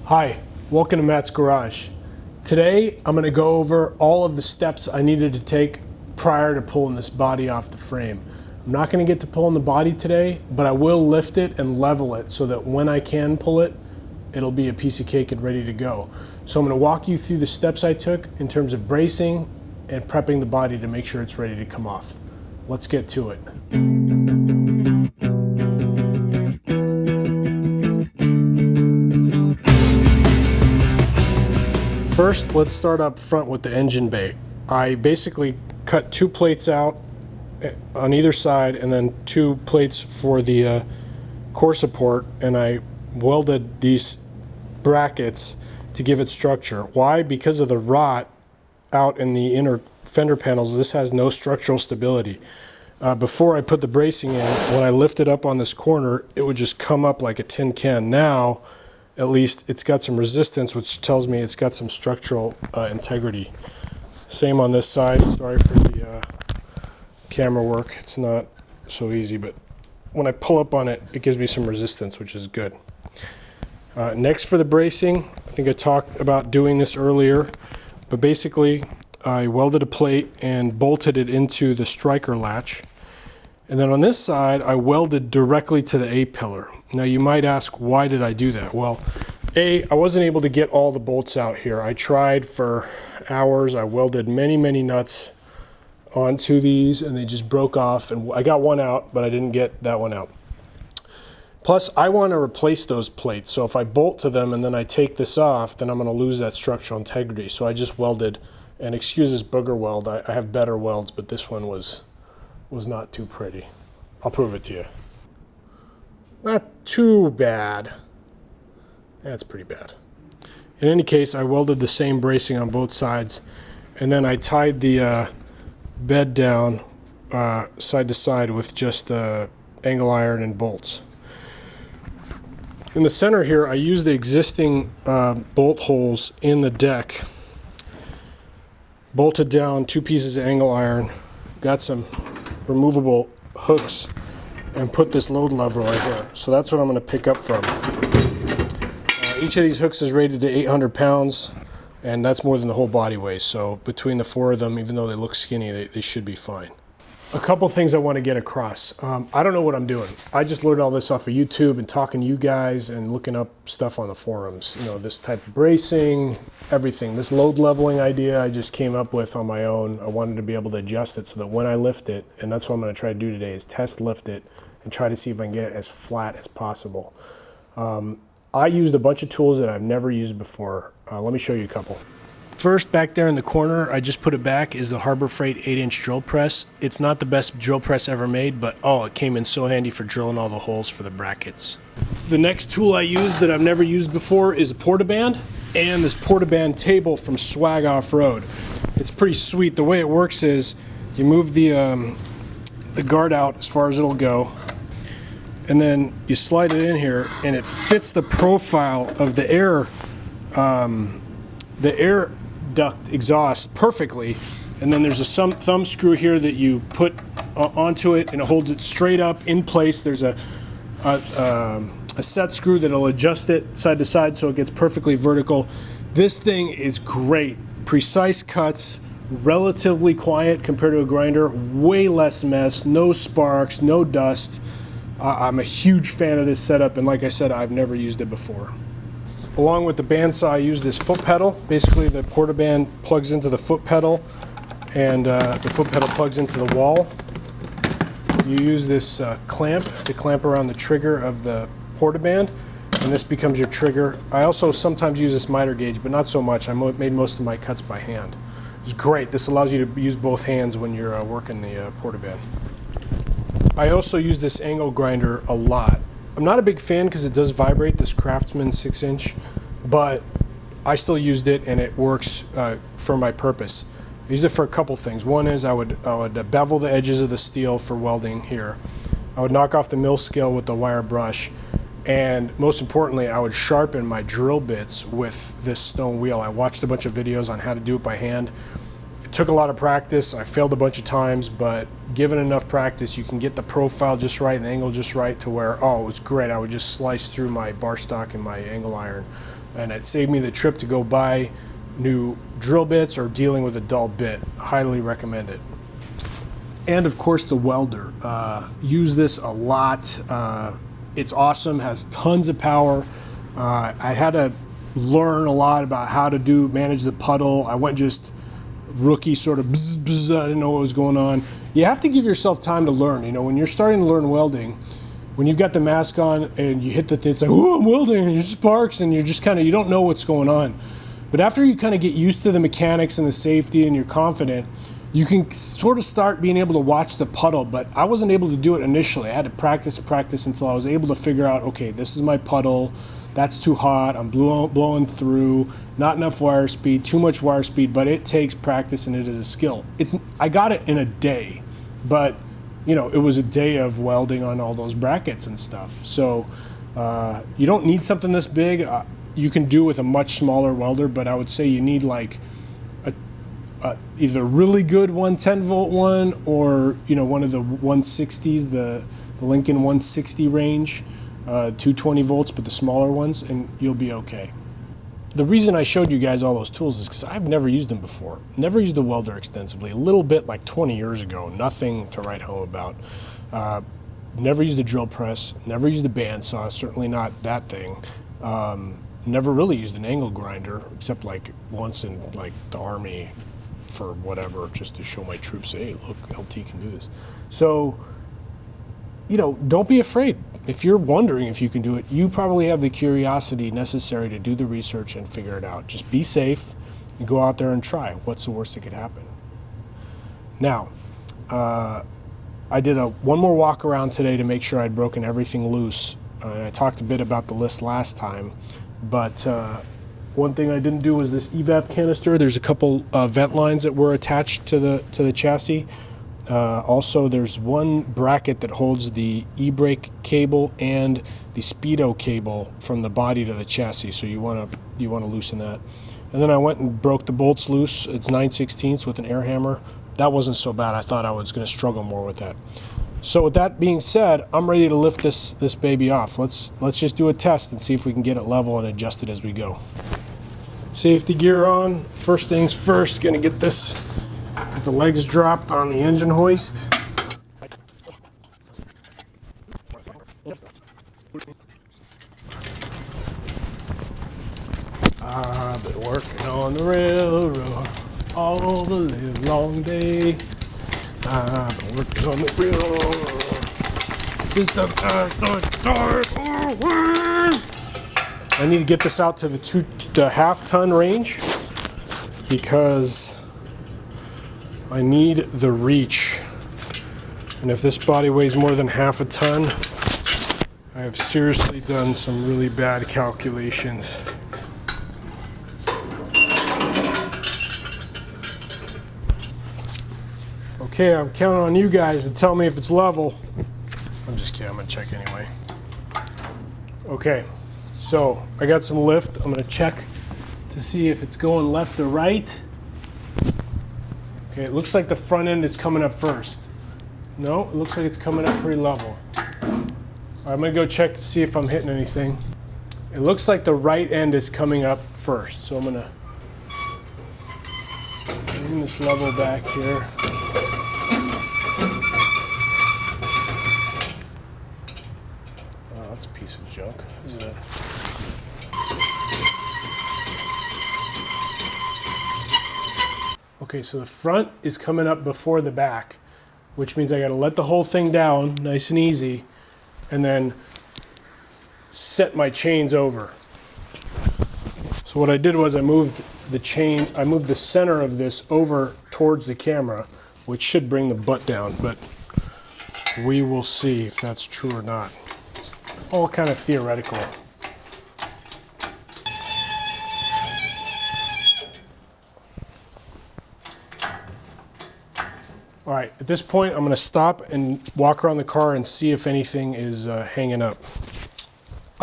Hi, welcome to Matt's Garage. Today I'm going to go over all of the steps I needed to take prior to pulling this body off the frame. I'm not going to get to pulling the body today, but I will lift it and level it so that when I can pull it, it'll be a piece of cake and ready to go. So I'm going to walk you through the steps I took in terms of bracing and prepping the body to make sure it's ready to come off. Let's get to it. First, let's start up front with the engine bay. I basically cut 2 plates out on either side and then 2 plates for the core support, and I welded these brackets to give it structure. Why? Because of the rot out in the inner fender panels, this has no structural stability. Before I put the bracing in, when I lift it up on this corner, it would just come up like a tin can. Now, at least it's got some resistance, which tells me it's got some structural integrity. Same on this side. Sorry for the camera work. It's not so easy, but when I pull up on it, it gives me some resistance, which is good. Next for the bracing, I think I talked about doing this earlier, but basically I welded a plate and bolted it into the striker latch. And then on this side, I welded directly to the A-pillar. Now you might ask, why did I do that? Well, I wasn't able to get all the bolts out here. I tried for hours. I welded many nuts onto these and they just broke off, and I got one out, but I didn't get that one out. Plus, I want to replace those plates. So if I bolt to them and then I take this off, then I'm going to lose that structural integrity. So I just welded, and excuse this booger weld. I have better welds, but this one was not too pretty. I'll prove it to you. Not too bad. That's pretty bad. In any case, I welded the same bracing on both sides, and then I tied the bed down side to side with just angle iron and bolts. In the center here, I used the existing bolt holes in the deck, bolted down 2 pieces of angle iron, got some removable hooks, and put this load lever right here. So that's what I'm going to pick up from. Each of these hooks is rated to 800 pounds, and that's more than the whole body weighs. So between the 4 of them, even though they look skinny, they should be fine. A couple things I want to get across. I don't know what I'm doing. I just learned all this off of YouTube and talking to you guys and looking up stuff on the forums. You know, this type of bracing, everything. This load leveling idea I just came up with on my own. I wanted to be able to adjust it so that when I lift it, and that's what I'm going to try to do today, is test lift it and try to see if I can get it as flat as possible. I used a bunch of tools that I've never used before. Let me show you a couple. First, back there in the corner, I just put it back, is the Harbor Freight 8-inch drill press. It's not the best drill press ever made, but oh, it came in so handy for drilling all the holes for the brackets. The next tool I used that I've never used before is a portaband, and this portaband table from Swag Off-Road. It's pretty sweet. The way it works is you move the guard out as far as it'll go, and then you slide it in here, and it fits the profile of the air duct exhaust perfectly. And then there's a thumb screw here that you put onto it, and it holds it straight up in place. There's a set screw that'll adjust it side to side so it gets perfectly vertical. This thing is great. Precise cuts, relatively quiet compared to a grinder, way less mess, no sparks, no dust. I'm a huge fan of this setup, and like I said, I've never used it before. Along with the bandsaw, I use this foot pedal. Basically, the portaband plugs into the foot pedal, and the foot pedal plugs into the wall. You use this clamp to clamp around the trigger of the portaband, and this becomes your trigger. I also sometimes use this miter gauge, but not so much. I made most of my cuts by hand. It's great. This allows you to use both hands when you're working the portaband. I also use this angle grinder a lot. I'm not a big fan because it does vibrate, this Craftsman 6-inch, but I still used it and it works for my purpose. I used it for a couple things. One is I would bevel the edges of the steel for welding here. I would knock off the mill scale with the wire brush, and most importantly, I would sharpen my drill bits with this stone wheel. I watched a bunch of videos on how to do it by hand. took a lot of practice. I failed a bunch of times, but given enough practice, you can get the profile just right and the angle just right to where, oh, it was great. I would just slice through my bar stock and my angle iron. And it saved me the trip to go buy new drill bits or dealing with a dull bit. Highly recommend it. And of course the welder. Use this a lot. It's awesome, has tons of power. I had to learn a lot about how to manage the puddle. I went just rookie sort of bzz, bzz, I didn't know what was going on. You have to give yourself time to learn. You know, when you're starting to learn welding, when you've got the mask on and you hit the thing, it's like, oh, I'm welding, and it sparks, and you're just kind of, you don't know what's going on. But after you kind of get used to the mechanics and the safety and you're confident, you can sort of start being able to watch the puddle. But I wasn't able to do it initially. I had to practice until I was able to figure out, okay, this is my puddle. That's too hot, I'm blowing through, not enough wire speed, too much wire speed, but it takes practice and it is a skill. I got it in a day, but you know, it was a day of welding on all those brackets and stuff. So you don't need something this big. You can do with a much smaller welder, but I would say you need like either a really good 110 volt one or, you know, one of the 160s, the Lincoln 160 range. 220 volts, but the smaller ones, and you'll be okay. The reason I showed you guys all those tools is because I've never used them before. Never used a welder extensively. A little bit like 20 years ago, nothing to write home about. Never used a drill press, never used a bandsaw, certainly not that thing. Never really used an angle grinder, except like once in like the Army for whatever, just to show my troops, hey, look, LT can do this. So, you know, don't be afraid. If you're wondering if you can do it, you probably have the curiosity necessary to do the research and figure it out. Just be safe and go out there and try. What's the worst that could happen? Now, I did one more walk around today to make sure I'd broken everything loose. I talked a bit about the list last time, but one thing I didn't do was this evap canister. There's a couple vent lines that were attached to the chassis. Also, there's one bracket that holds the e-brake cable and the speedo cable from the body to the chassis, so you want to loosen that. And then I went and broke the bolts loose. It's 9/16 with an air hammer. That wasn't so bad. I thought I was going to struggle more with that. So with that being said, I'm ready to lift this baby off. Let's just do a test and see if we can get it level and adjust it as we go. Safety gear on. First things first, going to get this. Get the legs dropped on the engine hoist. I've been working on the railroad all the live long day. I've been working on the railroad. I need to get this out to the half-ton range because I need the reach, and if this body weighs more than half a ton, I have seriously done some really bad calculations. Okay, I'm counting on you guys to tell me if it's level. I'm just kidding, I'm gonna check anyway. Okay, so I got some lift. I'm gonna check to see if it's going left or right. Okay, it looks like the front end is coming up first. No, it looks like it's coming up pretty level. All right, I'm gonna go check to see if I'm hitting anything. It looks like the right end is coming up first, so I'm gonna bring this level back here. Oh, that's a piece of junk, isn't it? Okay, so the front is coming up before the back, which means I gotta let the whole thing down nice and easy and then set my chains over. So what I did was I moved the center of this over towards the camera, which should bring the butt down, but we will see if that's true or not. It's all kind of theoretical. All right, at this point, I'm gonna stop and walk around the car and see if anything is hanging up.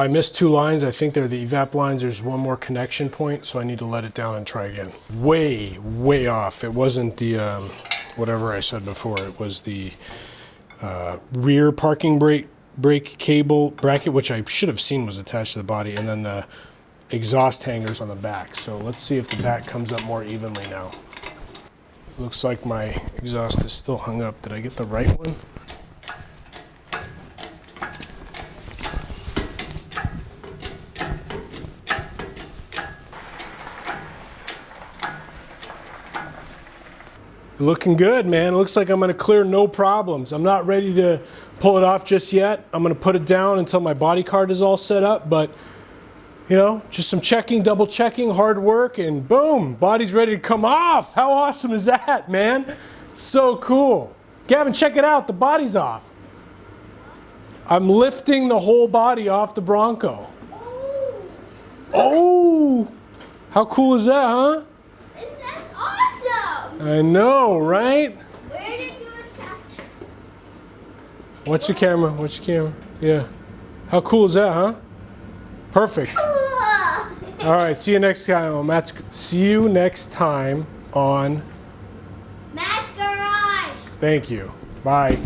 I missed 2 lines. I think they're the evap lines. There's one more connection point, so I need to let it down and try again. Way, way off. It wasn't the, whatever I said before. It was the rear parking brake cable bracket, which I should have seen was attached to the body, and then the exhaust hangers on the back. So let's see if the back comes up more evenly now. Looks like my exhaust is still hung up. Did I get the right one? Looking good, man. It looks like I'm gonna clear no problems. I'm not ready to pull it off just yet. I'm gonna put it down until my body card is all set up, but you know, just some checking, double checking, hard work, and boom, body's ready to come off. How awesome is that, man? So cool. Gavin, check it out, the body's off. I'm lifting the whole body off the Bronco. Oh, how cool is that, huh? That's awesome! I know, right? Where did you attach it? Watch the camera, watch the camera. Yeah. How cool is that, huh? Perfect. All right, see you next time on Matt's. See you next time on Matt's Garage. Thank you. Bye.